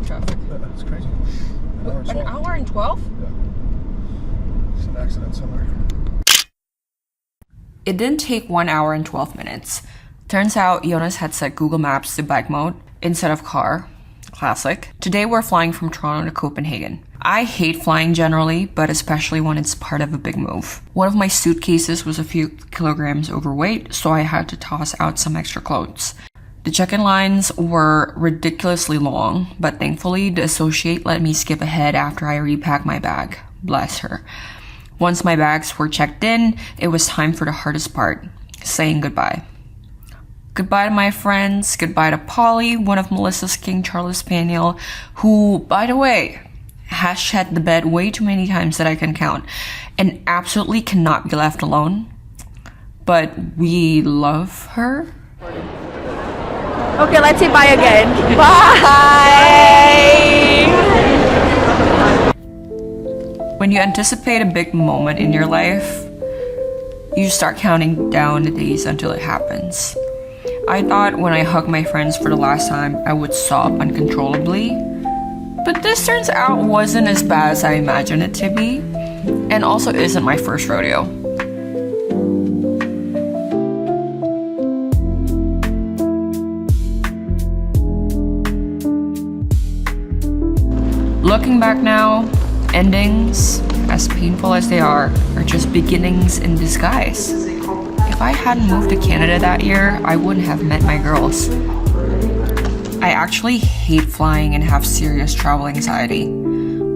traffic. Yeah, that's crazy. An hour and 12? Yeah. It's an accident somewhere. It didn't take 1 hour and 12 minutes. Turns out Jonas had set Google Maps to bike mode instead of car. Classic. Today we're flying from Toronto to Copenhagen. I hate flying generally, but especially when it's part of a big move. One of my suitcases was a few kilograms overweight, so I had to toss out some extra clothes. The check-in lines were ridiculously long, but thankfully the associate let me skip ahead after I repacked my bag. Bless her. Once my bags were checked in, it was time for the hardest part, saying goodbye. Goodbye to my friends, goodbye to Polly, one of Melissa's King Charles Spaniel, who, by the way, has shed the bed way too many times that I can count, and absolutely cannot be left alone. But we love her. Okay, let's say bye again. Bye! When you anticipate a big moment in your life, you start counting down the days until it happens. I thought when I hugged my friends for the last time, I would sob uncontrollably. But this turns out wasn't as bad as I imagined it to be, and also isn't my first rodeo. Looking back now, endings, as painful as they are just beginnings in disguise. If I hadn't moved to Canada that year, I wouldn't have met my girls. I actually hate flying and have serious travel anxiety.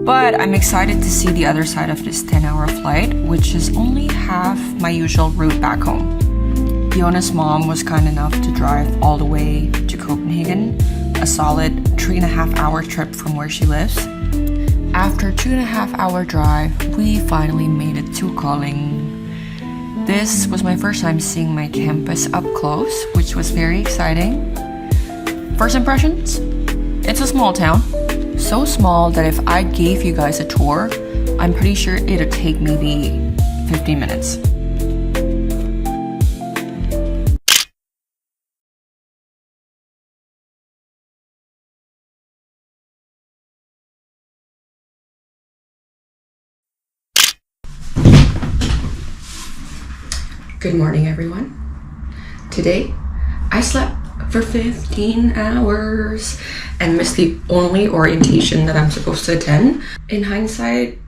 But I'm excited to see the other side of this 10-hour flight, which is only half my usual route back home. Jonas' mom was kind enough to drive all the way to Copenhagen, a solid 3.5-hour trip from where she lives. After a 2.5-hour drive, we finally made it to Kolding. This was my first time seeing my campus up close, which was very exciting. First impressions? It's a small town. So small that if I gave you guys a tour, I'm pretty sure it'd take maybe 15 minutes. Good morning, everyone. Today, I slept for 15 hours and missed the only orientation that I'm supposed to attend. In hindsight,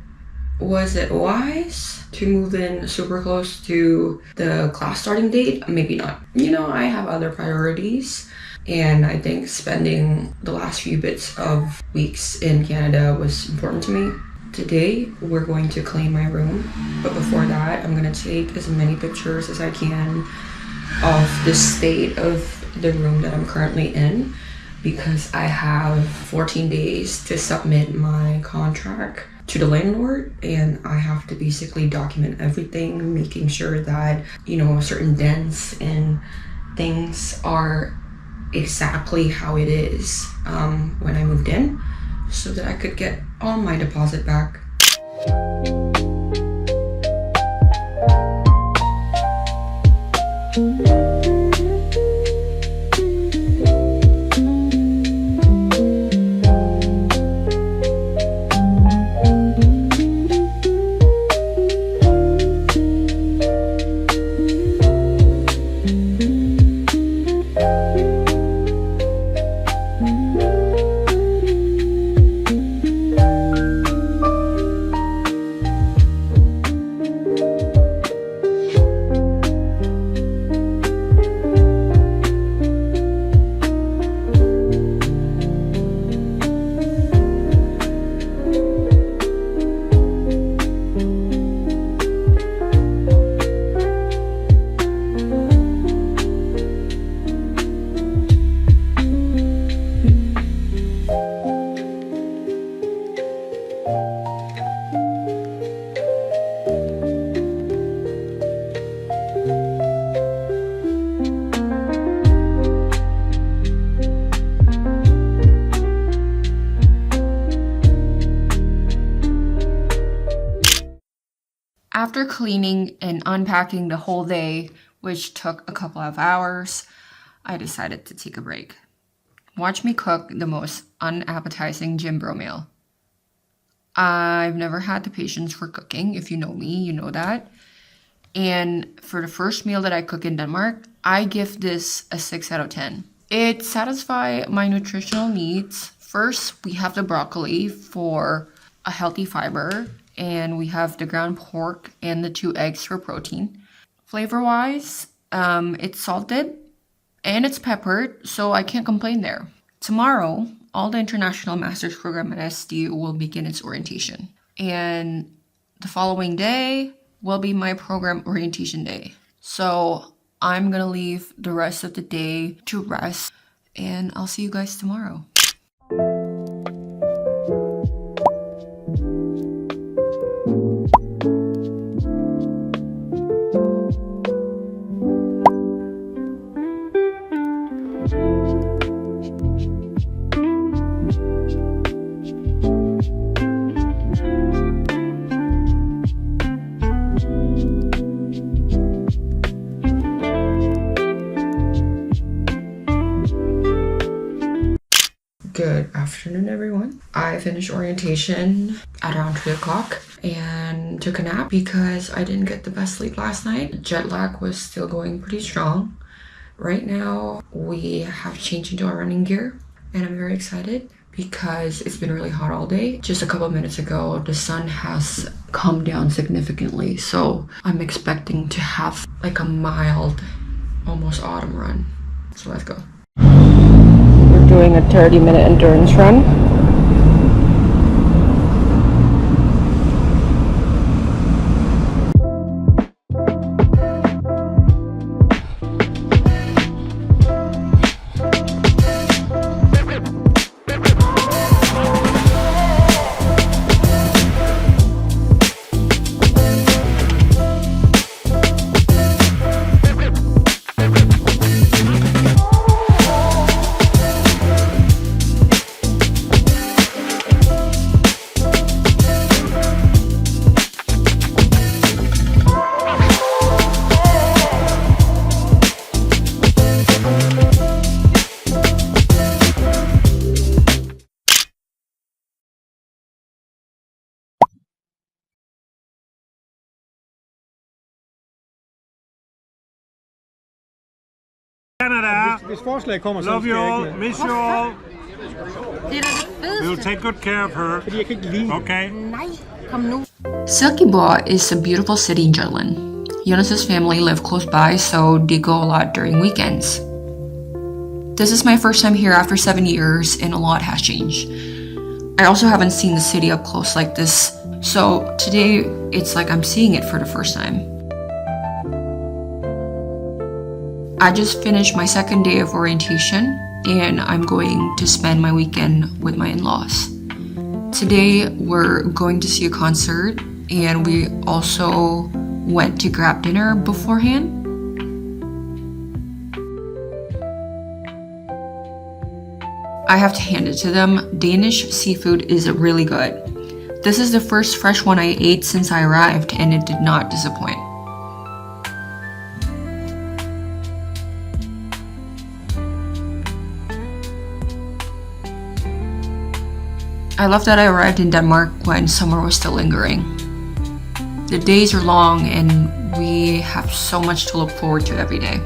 was it wise to move in super close to the class starting date? Maybe not. You know, I have other priorities, and I think spending the last few bits of weeks in Canada was important to me. Today, we're going to clean my room, but before that, I'm gonna take as many pictures as I can of the state of the room that I'm currently in, because I have 14 days to submit my contract to the landlord, and I have to basically document everything, making sure that, you know, certain dents and things are exactly how it is when I moved in, so that I could get all my deposit back. After cleaning and unpacking the whole day, which took a couple of hours, I decided to take a break. Watch me cook the most unappetizing gym bro meal. I've never had the patience for cooking. If you know me, you know that. And for the first meal that I cook in Denmark, I give this a 6 out of 10. It satisfies my nutritional needs. First, we have the broccoli for a healthy fiber, and we have the ground pork and the 2 eggs for protein. Flavor-wise, it's salted and it's peppered, so I can't complain there. Tomorrow, all the International Master's Program at SDU will begin its orientation. And the following day will be my program orientation day. So I'm gonna leave the rest of the day to rest, and I'll see you guys tomorrow. Good afternoon, everyone. I finished orientation at around 3 o'clock and took a nap because I didn't get the best sleep last night. Jet lag was still going pretty strong. Right now, we have changed into our running gear, and I'm very excited because it's been really hot all day. Just a couple minutes ago, the sun has calmed down significantly, so I'm expecting to have like a mild, almost autumn run. So let's go. We're doing a 30-minute endurance run. Canada. Hvis forslag kommer, så Love you all. Miss you all. Det er da det fedeste. We'll take good care of her. Fordi jeg kan ikke lide. Okay. Nej, kom nu. Silkeborg is a beautiful city in Jutland. Jonas's family live close by, so they go a lot during weekends. This is my first time here after 7 years, and a lot has changed. I also haven't seen the city up close like this, so today it's like I'm seeing it for the first time. I just finished my second day of orientation, and I'm going to spend my weekend with my in-laws. Today we're going to see a concert, and we also went to grab dinner beforehand. I have to hand it to them, Danish seafood is really good. This is the first fresh one I ate since I arrived, and it did not disappoint. I love that I arrived in Denmark when summer was still lingering. The days are long, and we have so much to look forward to every day.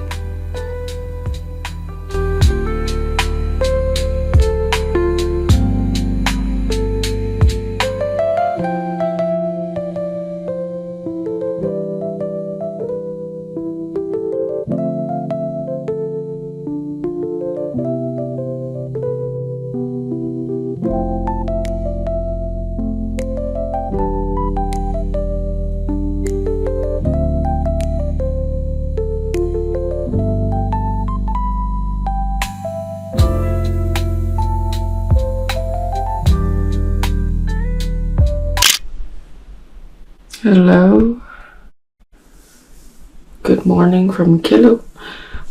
Hello. Good morning from Kilo.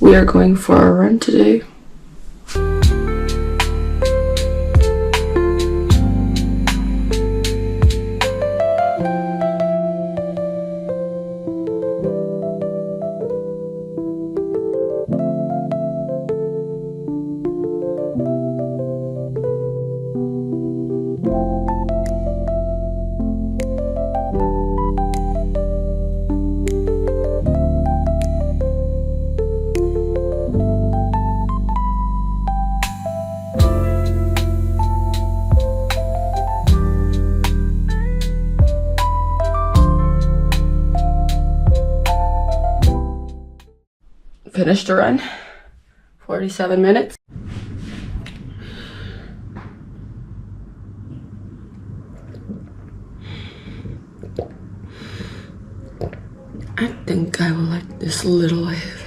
We are going for a run today. finished the run. 47 minutes. I think I will like this little life.